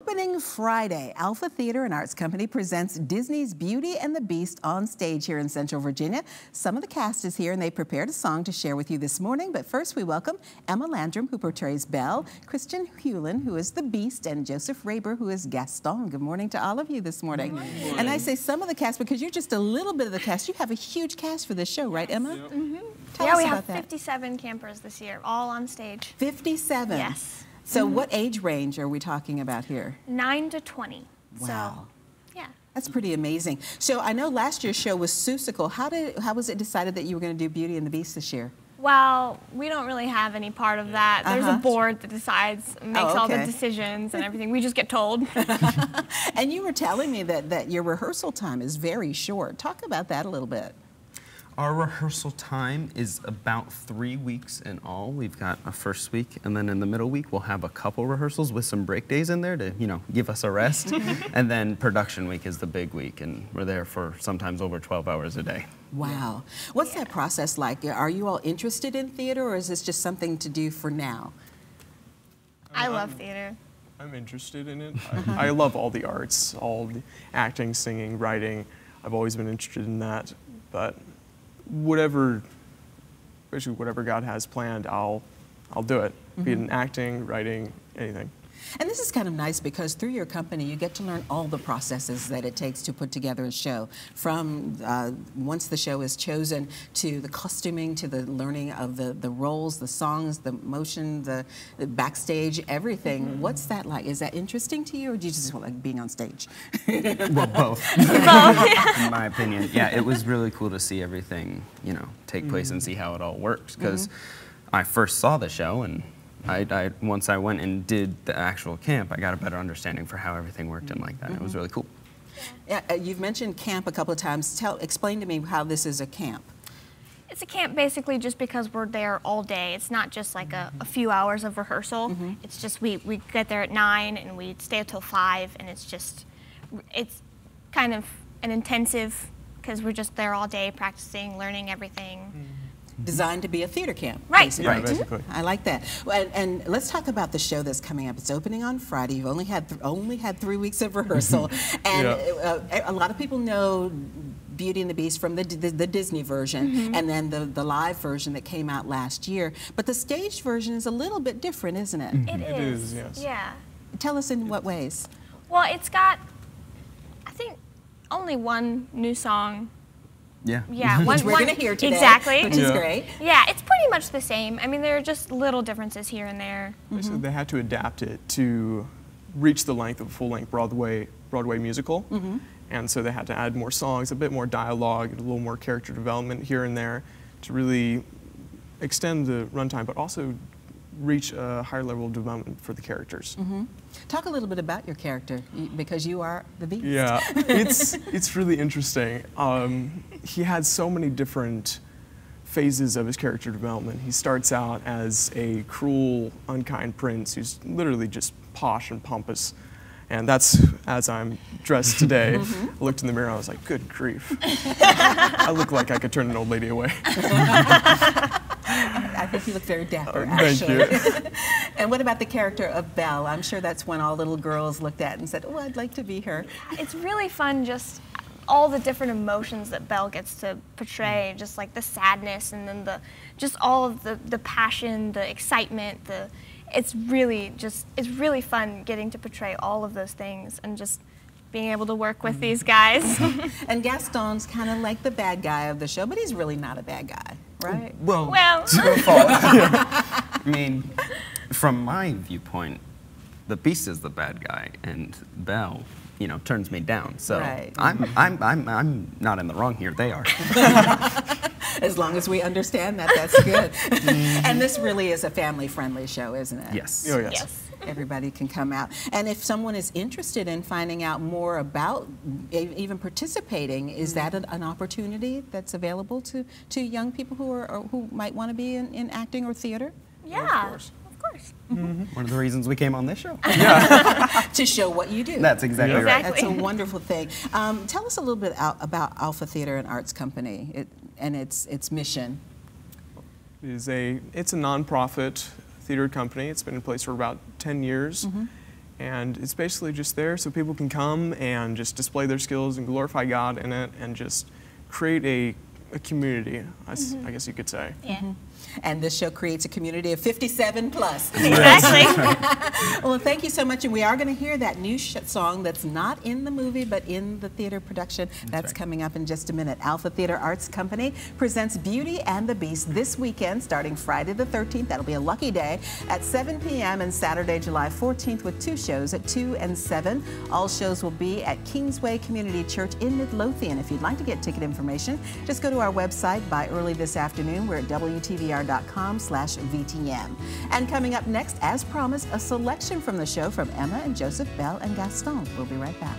Opening Friday, Alpha Theater and Arts Company presents Disney's Beauty and the Beast on stage here in Central Virginia. Some of the cast is here and they prepared a song to share with you this morning. But first we welcome Emma Landrum, who portrays Belle, Christian Hewlin, who is the Beast, and Joseph Raber, who is Gaston. Good morning to all of you this morning. Good morning. And I say some of the cast because you're just a little bit of the cast. You have a huge cast for this show, right, Emma? Yep. Tell us we about have that. 57 campers this year, all on stage. 57? Yes. So what age range are we talking about here? 9 to 20. Wow. So, yeah. That's pretty amazing. So I know last year's show was Seussical. How was it decided that you were going to do Beauty and the Beast this year? Well, we don't really have any part of that. There's a board that decides, makes all the decisions and everything. We just get told. And you were telling me that your rehearsal time is very short. Talk about that a little bit. Our rehearsal time is about 3 weeks in all. We've got a first week, and then in the middle week, we'll have a couple rehearsals with some break days in there to, give us a rest. And then production week is the big week, and we're there for sometimes over 12 hours a day. Wow. What's that process like? Are you all interested in theater, or is this just something to do for now? I love theater. I'm interested in it. I love all the arts, all the acting, singing, writing. I've always been interested in that, but basically whatever God has planned, I'll do it. Be it in acting, writing, anything. And this is kind of nice because through your company, you get to learn all the processes that it takes to put together a show. From once the show is chosen, to the costuming, to the learning of the roles, the songs, the motion, the backstage, everything. What's that like? Is that interesting to you, or do you just like being on stage? Well, both. In my opinion. Yeah, it was really cool to see everything, take place and see how it all works. Because I first saw the show, and once I went and did the actual camp, I got a better understanding for how everything worked and like that. It was really cool. Yeah, you've mentioned camp a couple of times. Explain to me how this is a camp. It's a camp basically just because we're there all day. It's not just like a few hours of rehearsal. It's just we get there at 9 and we stay until 5, and it's kind of an intensive, because we're just there all day practicing, learning everything. Designed to be a theater camp. Right. Basically. Yeah, basically. I like that. And let's talk about the show that's coming up. It's opening on Friday. You've only had 3 weeks of rehearsal, and a lot of people know Beauty and the Beast from the Disney version, and then the live version that came out last year. But the staged version is a little bit different, isn't it? It is, yes. Yeah. Tell us in what ways. Well, it's got, I think, only one new song. Yeah. Yeah, Which we're going to hear today. Exactly. Which is great. Yeah, it's pretty much the same. I mean, there are just little differences here and there. Basically, they had to adapt it to reach the length of a full-length Broadway musical. And so they had to add more songs, a bit more dialogue, a little more character development here and there to really extend the runtime, but also reach a higher level of development for the characters. Talk a little bit about your character, because you are the Beast. Yeah, it's really interesting. He had so many different phases of his character development. He starts out as a cruel, unkind prince who's literally just posh and pompous. And that's as I'm dressed today. I looked in the mirror, I was like, good grief. I look like I could turn an old lady away. I think you look very dapper, actually. Thank you. And what about the character of Belle? I'm sure that's one all little girls looked at and said, oh, I'd like to be her. It's really fun, just all the different emotions that Belle gets to portray, just like the sadness, and then just all of the passion, the excitement, it's really fun getting to portray all of those things and just being able to work with these guys. And Gaston's kind of like the bad guy of the show, but he's really not a bad guy, right? Well, to a fault. I mean, from my viewpoint, the Beast is the bad guy, and Belle, turns me down. So I'm not in the wrong here. They are. As long as we understand that, that's good. And this really is a family-friendly show, isn't it? Yes. Oh, yes. Everybody can come out. And if someone is interested in finding out more about even participating, is that an opportunity that's available to young people who might want to be in acting or theater? Yeah, of course. Of course. One of the reasons we came on this show. To show what you do. That's exactly right. That's a wonderful thing. Tell us a little bit about Alpha Theater and Arts Company and its mission. It's a nonprofit theater company. It's been in place for about 10 years. And it's basically just there so people can come and just display their skills and glorify God in it and just create a community, I guess you could say. Yeah. And this show creates a community of 57 plus. Exactly. Well, thank you so much. And we are going to hear that new song that's not in the movie, but in the theater production. That's right. coming up in just a minute. Alpha Theater Arts Company presents Beauty and the Beast this weekend, starting Friday the 13th. That'll be a lucky day at 7 p.m. and Saturday, July 14th, with 2 shows at 2 and 7. All shows will be at Kingsway Community Church in Midlothian. If you'd like to get ticket information, just go to our website by early this afternoon. We're at WTVR.com/VTM. And coming up next, as promised, a selection from the show from Emma and Joseph, Belle, and Gaston. We'll be right back.